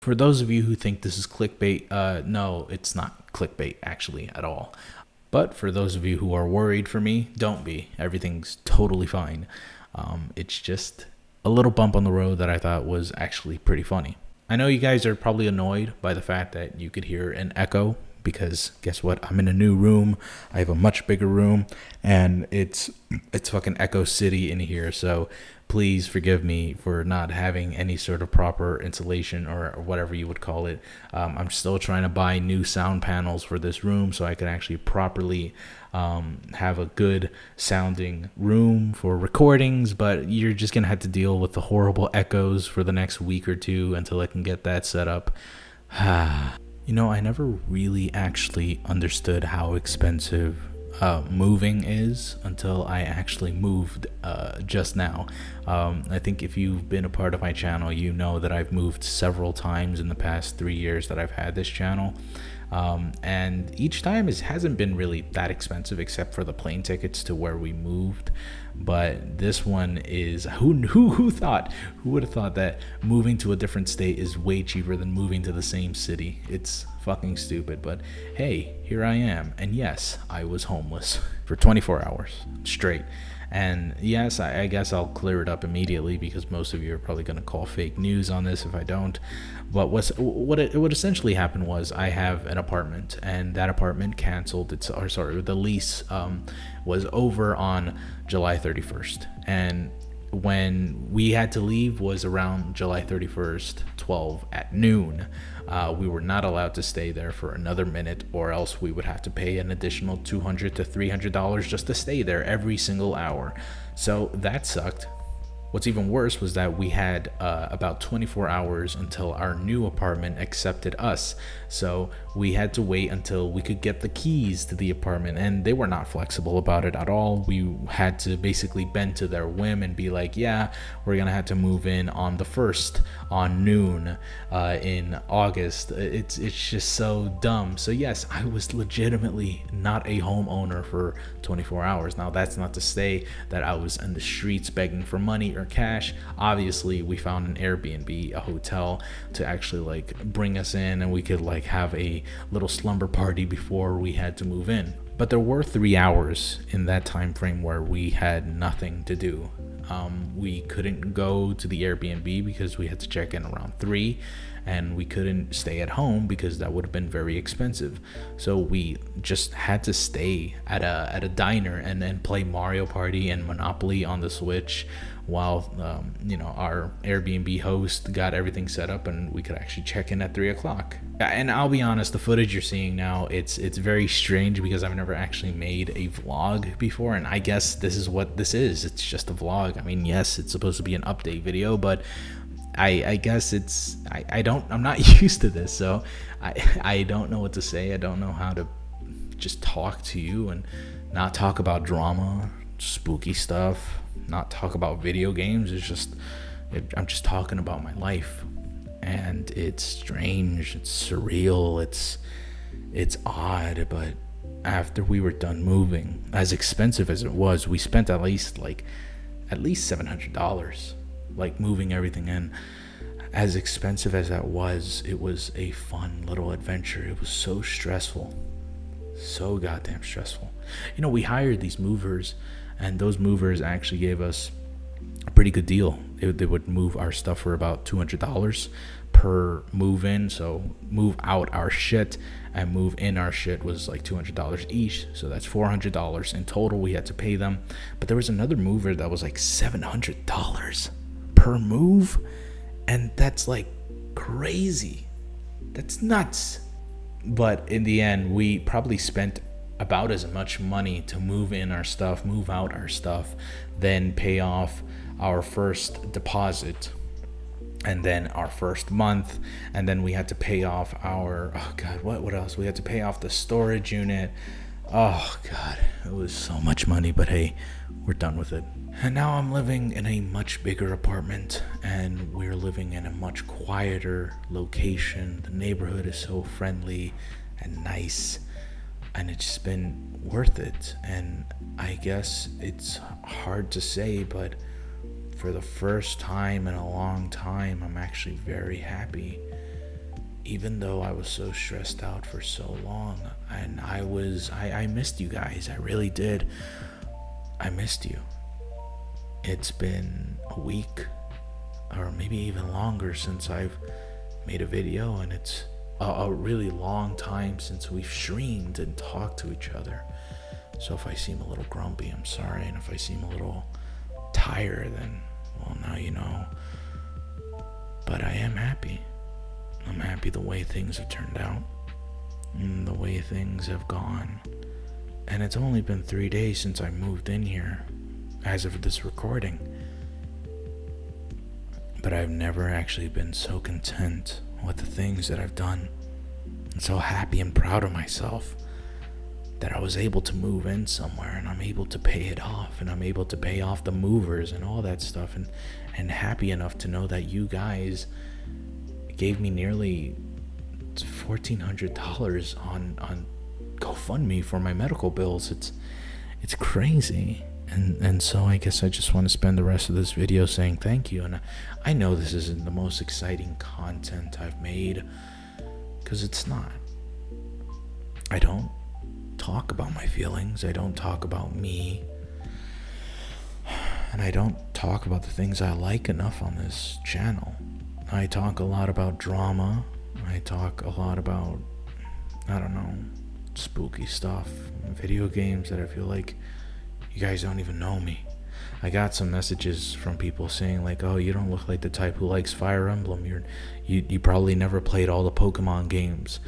For those of you who think this is clickbait, no, it's not clickbait actually at all. But for those of you who are worried for me, don't be. Everything's totally fine. It's just a little bump on the road that I thought was actually pretty funny. I know you guys are probably annoyed by the fact that you could hear an echo because guess what? I'm in a new room. I have a much bigger room and it's fucking Echo City in here. So please forgive me for not having any sort of proper insulation or whatever you would call it. I'm still trying to buy new sound panels for this room so I can actually properly have a good sounding room for recordings, but you're just gonna have to deal with the horrible echoes for the next week or two until I can get that set up. You know, I never really actually understood how expensive moving is until I actually moved just now. I think if you've been a part of my channel, you know that I've moved several times in the past 3 years that I've had this channel. And each time it hasn't been really that expensive except for the plane tickets to where we moved. But this one is, who would have thought that moving to a different state is way cheaper than moving to the same city? It's fucking stupid, but hey, here I am. And yes, I was homeless for 24 hours straight. And yes, I guess I'll clear it up immediately because most of you are probably going to call fake news on this if I don't. But what essentially happened was I have an apartment and that apartment canceled the lease was over on July 31st. And when we had to leave was around July 31st, 12 at noon. We were not allowed to stay there for another minute or else we would have to pay an additional $200 to $300 just to stay there every single hour. So that sucked. What's even worse was that we had about 24 hours until our new apartment accepted us. So we had to wait until we could get the keys to the apartment, and they were not flexible about it at all. We had to basically bend to their whim and be like, yeah, we're gonna have to move in on the 1st on noon in August. It's just so dumb. So yes, I was legitimately not a homeowner for 24 hours. Now that's not to say that I was in the streets begging for money or cash. Obviously we found an Airbnb, a hotel, to actually like bring us in, and we could like have a little slumber party before we had to move in. But there were 3 hours in that time frame where we had nothing to do. We couldn't go to the Airbnb because we had to check in around 3, and we couldn't stay at home because that would have been very expensive. So we just had to stay at a diner and then play Mario Party and Monopoly on the Switch while you know, our Airbnb host got everything set up and we could actually check in at 3 o'clock. And I'll be honest, the footage you're seeing now, it's very strange because I've never actually made a vlog before, and I guess this is what this is. It's just a vlog. I mean, yes, it's supposed to be an update video, but I guess I'm not used to this, so I don't know what to say. I don't know how to just talk to you and not talk about drama, spooky stuff, not talk about video games. I'm just talking about my life, and it's strange, it's surreal, it's odd. But after we were done moving, as expensive as it was, we spent at least $700 like moving everything in. As expensive as that was, it was a fun little adventure. It was so stressful, so goddamn stressful. You know, we hired these movers, and those movers actually gave us a pretty good deal. They would move our stuff for about $200 per move in. So move out our shit and move in our shit was like $200 each. So that's $400 in total we had to pay them. But there was another mover that was like $700 per move, and that's like crazy. That's nuts. But in the end, we probably spent about as much money to move in our stuff, move out our stuff, then pay off our first deposit, and then our first month, and then we had to pay off our, oh god, what else? We had to pay off the storage unit. Oh god, it was so much money, but hey, we're done with it. And now I'm living in a much bigger apartment, and we're living in a much quieter location. The neighborhood is so friendly and nice, and it's just been worth it. And I guess it's hard to say, but for the first time in a long time, I'm actually very happy. even though I was so stressed out for so long, and I missed you guys. I really did. I missed you. It's been a week or maybe even longer since I've made a video, and it's a really long time since we've streamed and talked to each other. So if I seem a little grumpy, I'm sorry, and if I seem a little tired, then well, now you know. But I am happy. I'm happy the way things have turned out and the way things have gone. And it's only been 3 days since I moved in here as of this recording. But I've never actually been so content with the things that I've done, and so happy and proud of myself that I was able to move in somewhere, and I'm able to pay it off, and I'm able to pay off the movers and all that stuff, and happy enough to know that you guys gave me nearly $1,400 on GoFundMe for my medical bills. It's crazy. And so I guess I just want to spend the rest of this video saying thank you. And I know this isn't the most exciting content I've made, because it's not. I don't talk about my feelings. I don't talk about me. And I don't talk about the things I like enough on this channel. I talk a lot about drama. I talk a lot about, I don't know, spooky stuff, video games that I feel like you guys don't even know me. I got some messages from people saying like, oh, you don't look like the type who likes Fire Emblem. You probably never played all the Pokemon games.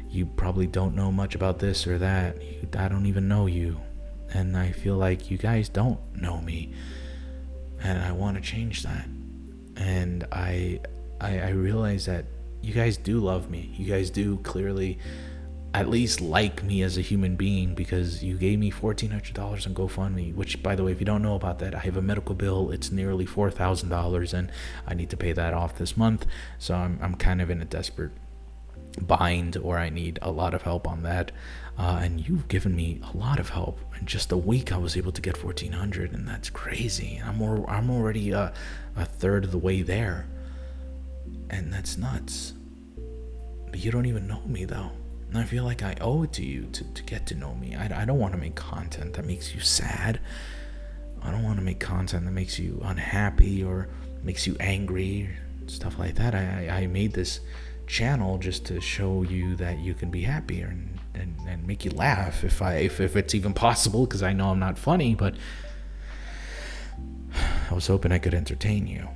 You probably don't know much about this or that. I don't even know you. And I feel like you guys don't know me. And I want to change that. And I realize that you guys do love me. You guys do clearly at least like me as a human being, because you gave me $1,400 on GoFundMe, which, by the way, if you don't know about that, I have a medical bill. It's nearly $4,000, and I need to pay that off this month. So I'm kind of in a desperate bind, or I need a lot of help on that. And you've given me a lot of help. In just a week, I was able to get $1,400, and that's crazy. I'm already a third of the way there, and that's nuts. But you don't even know me, though. And I feel like I owe it to you to get to know me. I don't want to make content that makes you sad. I don't want to make content that makes you unhappy or makes you angry, stuff like that. I made this channel just to show you that you can be happier and make you laugh if it's even possible, because I know I'm not funny, but I was hoping I could entertain you.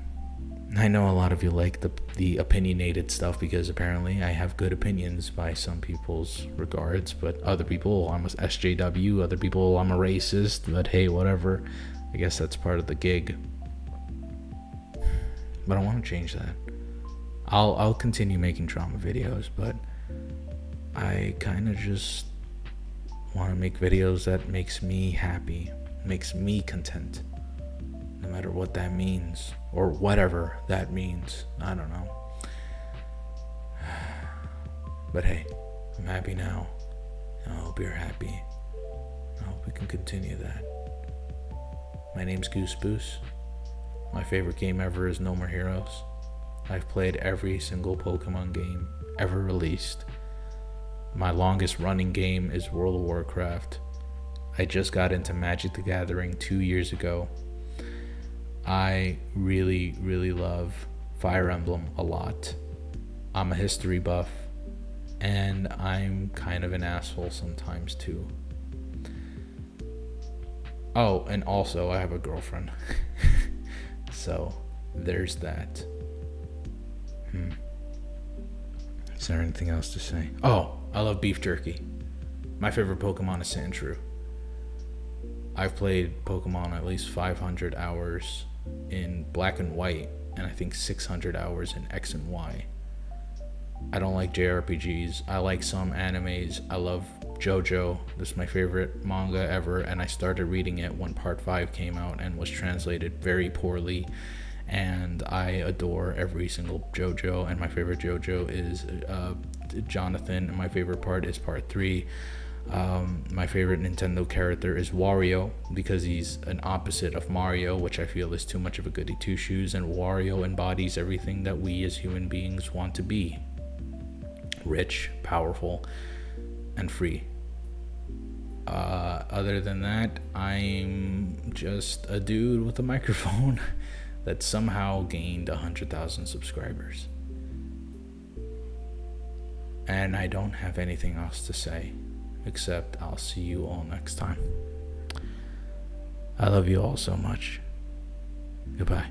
I know a lot of you like the opinionated stuff, because apparently I have good opinions by some people's regards, but other people, I'm a SJW, other people, I'm a racist, but hey, whatever. I guess that's part of the gig. But I want to change that. I'll continue making drama videos, but I kind of just want to make videos that makes me happy, makes me content. No matter what that means, or whatever that means. I don't know. But hey, I'm happy now. I hope you're happy. I hope we can continue that. My name's Goose Boos. My favorite game ever is No More Heroes. I've played every single Pokemon game ever released. My longest running game is World of Warcraft. I just got into Magic the Gathering 2 years ago. I really, really love Fire Emblem a lot. I'm a history buff, and I'm kind of an asshole sometimes too. Oh, and also I have a girlfriend. So there's that. Is there anything else to say? Oh, I love beef jerky. My favorite Pokemon is Sandshrew. I've played Pokemon at least 500 hours in Black and White, and I think 600 hours in X and Y. I don't like JRPGs. I like some animes. I love JoJo. This is my favorite manga ever, and I started reading it when Part 5 came out and was translated very poorly. And I adore every single JoJo, and my favorite JoJo is Jonathan, and my favorite part is Part 3. My favorite Nintendo character is Wario, because he's an opposite of Mario, which I feel is too much of a goody two shoes, and Wario embodies everything that we as human beings want to be. rich, powerful, and free. Other than that, I'm just a dude with a microphone that somehow gained 100,000 subscribers. And I don't have anything else to say, except I'll see you all next time. I love you all so much. Goodbye.